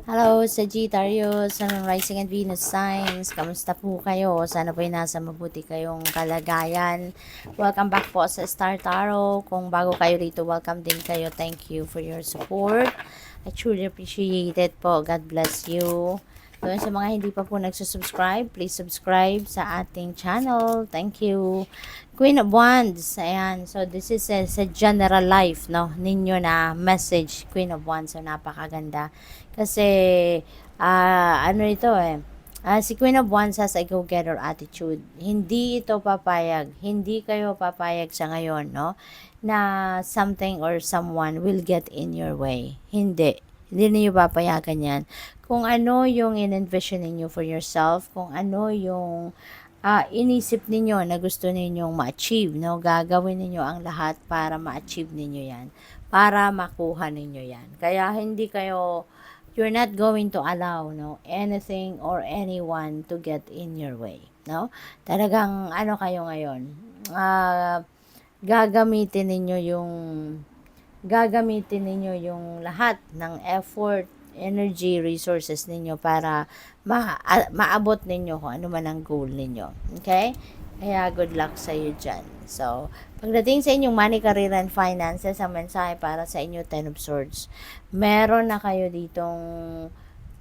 Hello, Sagittarius, Sun, Rising and Venus signs. Kamusta po kayo? Sana po'y nasa mabuti kayong kalagayan. Welcome back po sa Star Tarot. Kung bago kayo rito, welcome din kayo. Thank you for your support. I truly appreciate it po. God bless you. Doon sa mga hindi pa po nagsusubscribe, please subscribe sa ating channel. Thank you. Queen of Wands. Ayan. So, this is sa general life, no? Ninyo na message. Queen of Wands. So, napakaganda. Kasi, ano ito si Queen of Wands has a go-getter attitude. Hindi ito papayag. Hindi kayo papayag sa ngayon, no? Na something or someone will get in your way. Hindi. Hindi niyo papayagan yan. Kung ano yung in-envision ninyo for yourself, kung ano yung inisip ninyo na gusto ninyong ma-achieve, no? Gagawin ninyo ang lahat para ma-achieve ninyo yan. Para makuha ninyo yan. Kaya hindi kayo, you're not going to allow, no, anything or anyone to get in your way, no? Talagang, ano kayo ngayon, gagamitin ninyo yung lahat ng effort, energy, resources ninyo para maabot ninyo kung ano man ang goal ninyo. Okay? Kaya good luck sa iyo dyan. So, pagdating sa inyong money, career, and finances, ang mensahe para sa inyo, 10 of Swords, meron na kayo ditong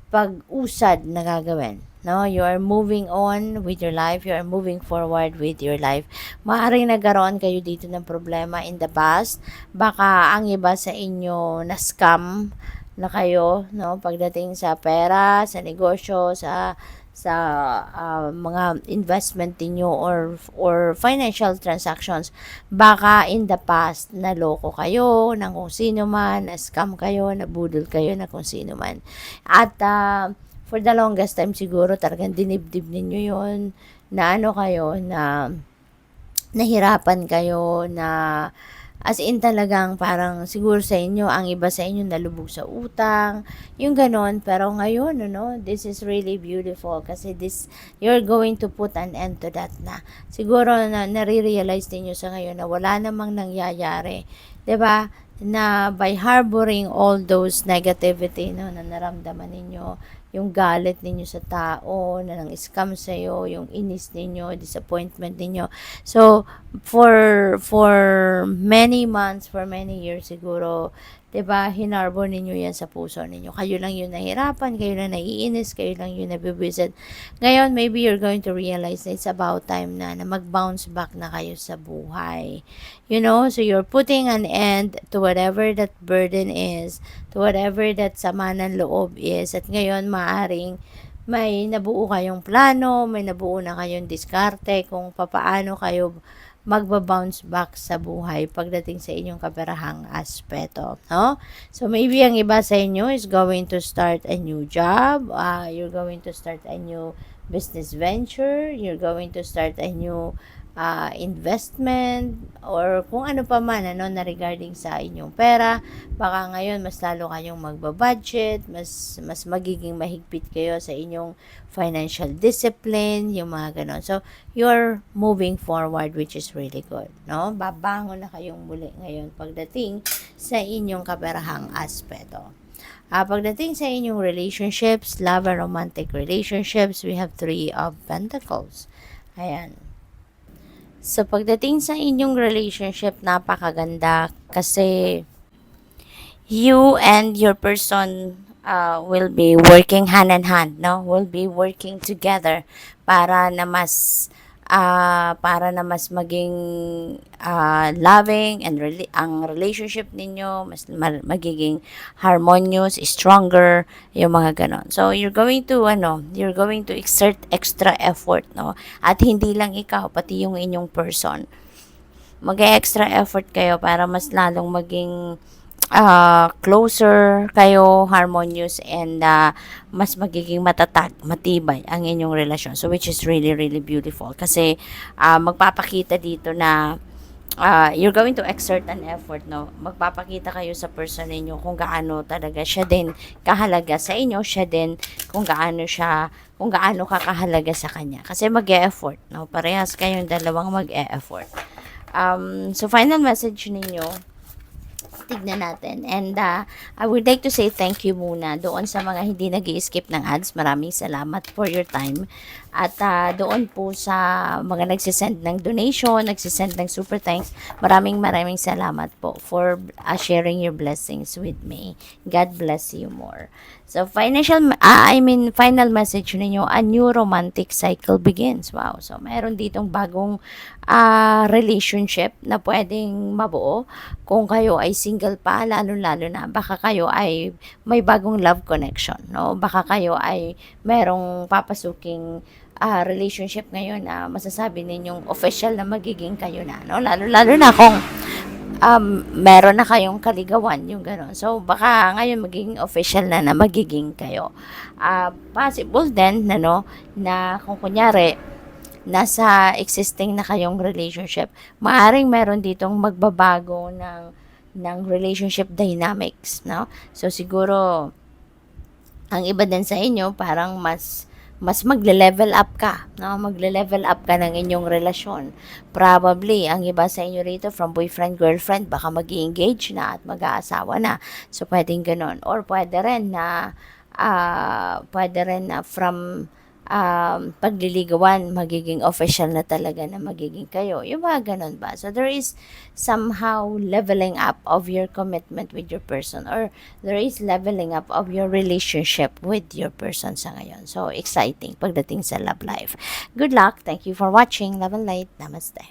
pag-usad na gagawin. No, you are moving on with your life, you are moving forward with your life. Maaaring nagkaroon kayo dito ng problema in the past. Baka ang iba sa inyo na scam na kayo, no, pagdating sa pera, sa negosyo, sa mga investment niyo or financial transactions. Baka in the past naloko kayo ng kung sino man, na scam kayo, nabudol kayo na kung sino man. At for the longest time siguro talagang dinibdib ninyo yon, na ano kayo, na nahirapan kayo, na as in talagang parang siguro sa inyo, ang iba sa inyo nalubog sa utang, yung ganon. Pero ngayon, this is really beautiful kasi you're going to put an end to that na. Siguro na nare-realize niyo sa ngayon na wala namang nangyayari. 'Di ba? Na by harboring all those negativity, no, na naramdaman ninyo, yung galit ninyo sa tao, na nang scam sa'yo, yung inis ninyo, disappointment ninyo. So, for many months, for many years siguro, 'di ba, hinarbor ninyo yan sa puso ninyo. Kayo lang yung nahirapan, kayo lang naiinis, kayo lang yung nabibisit. Ngayon, maybe you're going to realize na it's about time na mag-bounce back na kayo sa buhay. So you're putting an end to whatever that burden is, to whatever that sama ng loob is. At ngayon, maaring may nabuo kayong plano, may nabuo na kayong diskarte kung papaano kayo magba-bounce back sa buhay pagdating sa inyong kaperahang aspeto, no? So, maybe ang iba sa inyo is going to start a new job, you're going to start a new business venture, you're going to start a new investment, or kung ano pa man, na regarding sa inyong pera. Baka ngayon, mas lalo kayong magbabudget, mas magiging mahigpit kayo sa inyong financial discipline, yung mga ganon. So, you're moving forward, which is really good, no? Babangon na kayong muli ngayon pagdating sa inyong kaperahang aspeto. Pagdating sa inyong relationships, love and romantic relationships, we have 3 of Pentacles. Ayan. So, pagdating sa inyong relationship, napakaganda kasi you and your person will be working hand in hand, no? Will be working together para na mas maging loving and ang relationship ninyo mas magiging harmonious, stronger, yung mga ganon. So you're going to exert extra effort, no? At hindi lang ikaw, pati yung inyong person. Mag-extra effort kayo para mas lalong maging closer kayo, harmonious, and mas magiging matatag, matibay ang inyong relasyon. So, which is really, really beautiful. Kasi, magpapakita dito na you're going to exert an effort, no? Magpapakita kayo sa person ninyo kung gaano talaga siya din kahalaga sa inyo, siya din kung gaano ka kahalaga sa kanya. Kasi mag-e-effort, no? Parehas kayong dalawang mag-e-effort. So, final message ninyo, tignan natin. And I would like to say thank you muna doon sa mga hindi nag-i-skip ng ads. Maraming salamat for your time. At doon po sa mga nagsisend ng donation, nagsisend ng super thanks, maraming salamat po for sharing your blessings with me. God bless you more. So final message ninyo, a new romantic cycle begins. Wow. So mayroon ditong bagong relationship na pwedeng mabuo kung kayo ay single pa, lalo-lalo na baka kayo ay may bagong love connection, no? Baka kayo ay merong papasuking relationship ngayon na masasabi ninyong official na magiging kayo na, no? Lalo-lalo na kung meron na kayong kaligawan, yung gano'n. So, baka ngayon magiging official na na magiging kayo. Possible din, no, na kung kunyari, nasa existing na kayong relationship, maaring meron ditong magbabago ng relationship dynamics, no? So, siguro, ang iba din sa inyo, parang mas magle-level up ka, no? Magle-level up ka ng inyong relasyon. Probably, ang iba sa inyo rito, from boyfriend, girlfriend, baka mag-i-engage na at mag-aasawa na. So, pwedeng ganun. Or pwede rin na from pagliligawan, magiging official na talaga na magiging kayo. Yung mga ganun ba? So, there is somehow leveling up of your commitment with your person, or there is leveling up of your relationship with your person sa ngayon. So, exciting pagdating sa love life. Good luck. Thank you for watching. Love and light. Namaste.